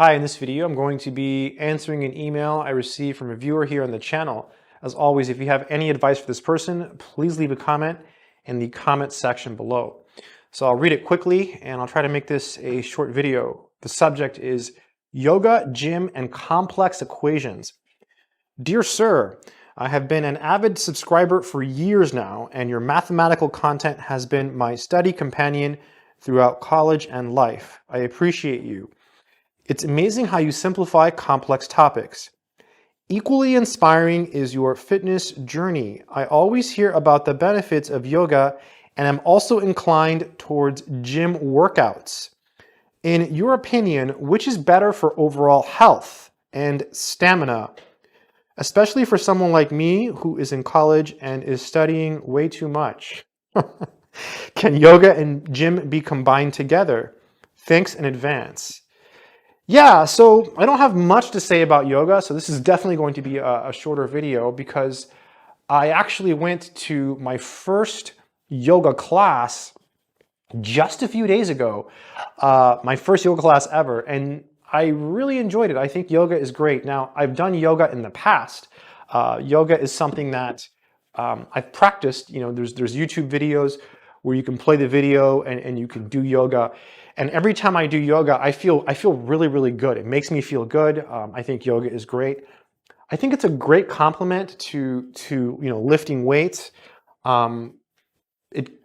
Hi, in this video, I'm going to be answering an email I received from a viewer here on the channel. As always, if you have any advice for this person, please leave a comment in the comment section below. So I'll read it quickly and I'll try to make this a short video. The subject is yoga, gym, and complex equations. Dear sir, I have been an avid subscriber for years now, and your mathematical content has been my study companion throughout college and life. I appreciate you. It's amazing how you simplify complex topics. Equally inspiring is your fitness journey. I always hear about the benefits of yoga and am also inclined towards gym workouts. In your opinion, which is better for overall health and stamina, especially for someone like me who is in college and is studying way too much? Can yoga and gym be combined together? Thanks in advance. Yeah, so I don't have much to say about yoga, so this is definitely going to be a shorter video because I actually went to my first yoga class just a few days ago, my first yoga class ever, and I really enjoyed it. I think yoga is great. Now, I've done yoga in the past. Yoga is something that I've practiced. You know, there's YouTube videos where you can play the video and you can do yoga. And every time I do yoga, I feel really, really good. It makes me feel good. I think yoga is great. I think it's a great complement to lifting weights.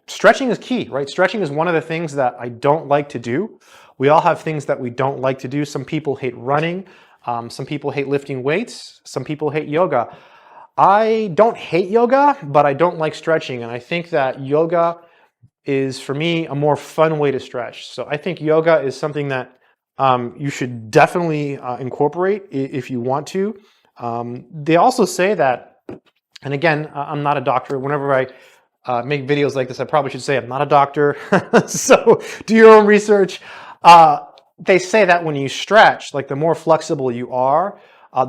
Stretching is key, right? Stretching is one of the things that I don't like to do. We all have things that we don't like to do. Some people hate running. Some people hate lifting weights. Some people hate yoga. I don't hate yoga, but I don't like stretching. And I think that yoga is, for me, a more fun way to stretch. So I think yoga is something that you should definitely incorporate if you want to. They also say that, and again, I'm not a doctor. Whenever I make videos like this, I probably should say I'm not a doctor. So do your own research. They say that when you stretch, like the more flexible you are,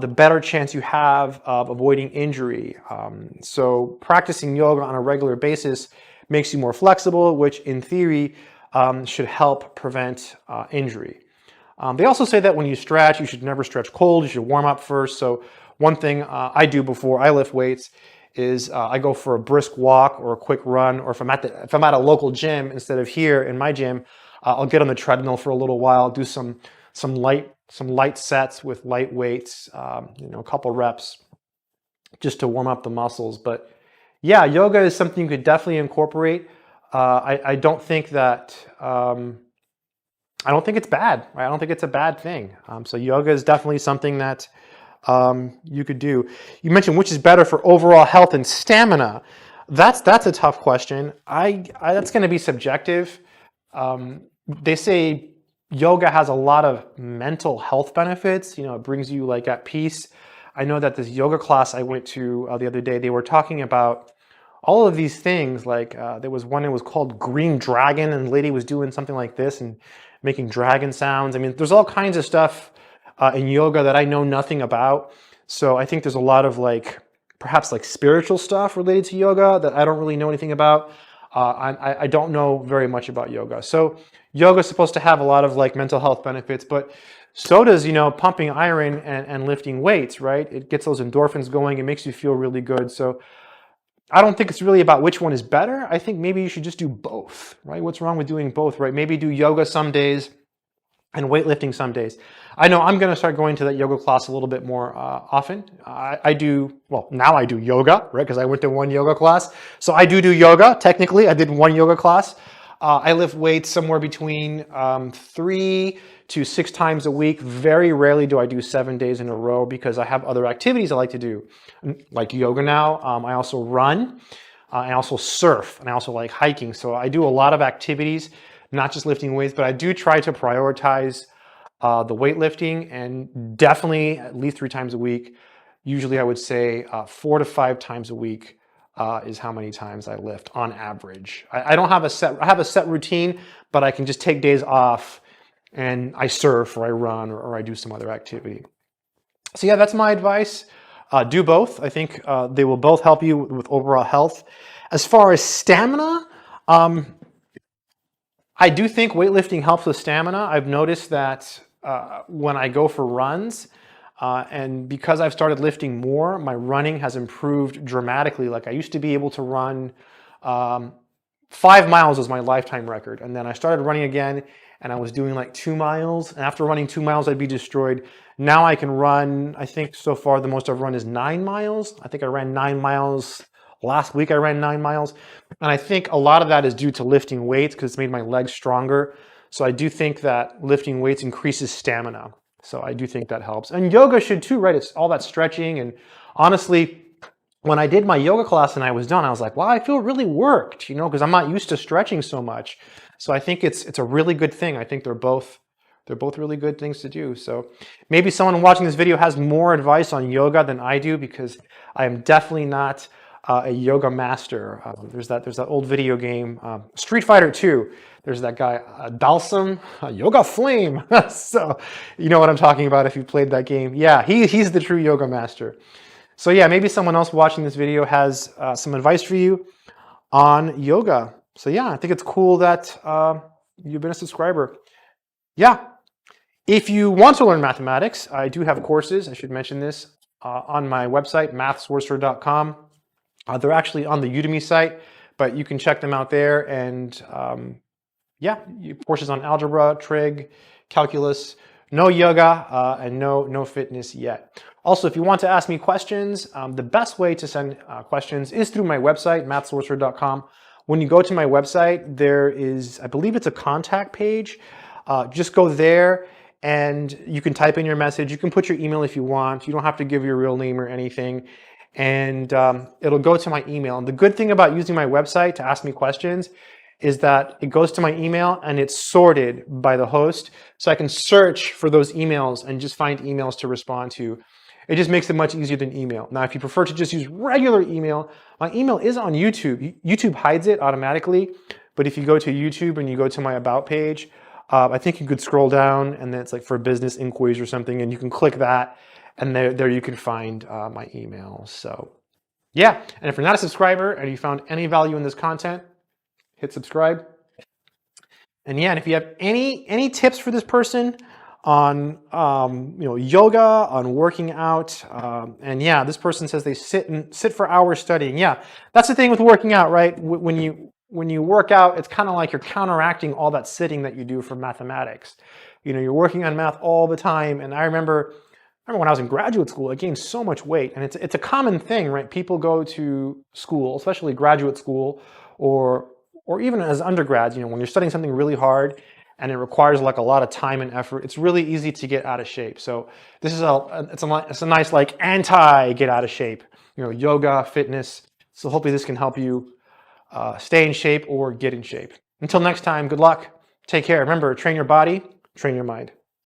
the better chance you have of avoiding injury. So practicing yoga on a regular basis makes you more flexible, which in theory should help prevent injury. They also say that when you stretch, you should never stretch cold. You should warm up first. So one thing I do before I lift weights is I go for a brisk walk or a quick run, or if I'm at a local gym instead of here in my gym, I'll get on the treadmill for a little while, do some light sets with light weights, a couple reps just to warm up the muscles. But yeah, yoga is something you could definitely incorporate. I don't think that I don't think it's bad. Right? I don't think it's a bad thing. So yoga is definitely something that you could do. You mentioned which is better for overall health and stamina. That's a tough question. That's going to be subjective. They say yoga has a lot of mental health benefits. It brings you like at peace. I know that this yoga class I went to the other day, they were talking about all of these things. Like there was one, it was called Green Dragon, and the lady was doing something like this and making dragon sounds. I mean, there's all kinds of stuff in yoga that I know nothing about. So I think there's a lot of perhaps spiritual stuff related to yoga that I don't really know anything about. I don't know very much about yoga. So yoga is supposed to have a lot of mental health benefits, but so does, pumping iron and lifting weights, right? It gets those endorphins going. It makes you feel really good. So I don't think it's really about which one is better. I think maybe you should just do both, right? What's wrong with doing both, right? Maybe do yoga some days and weightlifting some days. I know I'm going to start going to that yoga class a little bit more often. Now I do yoga, right? Because I went to one yoga class. So I do yoga. Technically, I did one yoga class. I lift weights somewhere between 3 to 6 times a week. Very rarely do I do 7 days in a row because I have other activities I like to do, like yoga now. I also run. I also surf, and I also like hiking. So I do a lot of activities, not just lifting weights, but I do try to prioritize the weightlifting, and definitely at least 3 times a week. Usually I would say 4 to 5 times a week is how many times I lift on average. I don't have I have a set routine, but I can just take days off and I surf or I run or I do some other activity. So yeah, that's my advice. Do both. I think they will both help you with overall health. As far as stamina, I do think weightlifting helps with stamina. I've noticed that when I go for runs. And because I've started lifting more, my running has improved dramatically. Like I used to be able to run 5 miles was my lifetime record. And then I started running again and I was doing like 2 miles. And after running 2 miles, I'd be destroyed. Now I can run, I think so far the most I've run is 9 miles. I think I ran 9 miles. Last week I ran 9 miles. And I think a lot of that is due to lifting weights because it's made my legs stronger. So I do think that lifting weights increases stamina. So I do think that helps. And yoga should too, right? It's all that stretching. And honestly, when I did my yoga class and I was done, I was like, wow, I feel really worked, you know, because I'm not used to stretching so much. So I think it's a really good thing. I think they're both really good things to do. So maybe someone watching this video has more advice on yoga than I do, because I am definitely not a yoga master. There's that old video game, Street Fighter 2. There's that guy, Dalsum, Yoga Flame. So you know what I'm talking about if you played that game. Yeah, he's the true yoga master. So yeah, maybe someone else watching this video has some advice for you on yoga. So yeah, I think it's cool that you've been a subscriber. Yeah, if you want to learn mathematics, I do have courses, I should mention this, on my website, mathsorcerer.com. They're actually on the Udemy site, but you can check them out there. And yeah, courses on algebra, trig, calculus, no yoga, and no fitness yet. Also, if you want to ask me questions, the best way to send questions is through my website, mathsorcerer.com. When you go to my website, there is, I believe it's a contact page. Just go there and you can type in your message. You can put your email if you want. You don't have to give your real name or anything. And it'll go to my email. And the good thing about using my website to ask me questions is that it goes to my email and it's sorted by the host. So I can search for those emails and just find emails to respond to. It just makes it much easier than email. Now, if you prefer to just use regular email, my email is on YouTube. YouTube hides it automatically. But if you go to YouTube and you go to my About page, I think you could scroll down and then it's like for business inquiries or something, and you can click that. And there you can find my email. So yeah, and if you're not a subscriber and you found any value in this content, hit subscribe. And yeah, and if you have any tips for this person on yoga, on working out, and yeah, this person says they sit for hours studying. Yeah, that's the thing with working out, right? When you work out, it's kind of like you're counteracting all that sitting that you do for mathematics. You know, you're working on math all the time. And I remember when I was in graduate school, I gained so much weight. And it's a common thing, right? People go to school, especially graduate school, or even as undergrads, you know, when you're studying something really hard and it requires like a lot of time and effort, it's really easy to get out of shape. So this is it's a nice like anti-get out of shape, you know, yoga, fitness. So hopefully this can help you stay in shape or get in shape. Until next time, good luck. Take care. Remember, train your body, train your mind.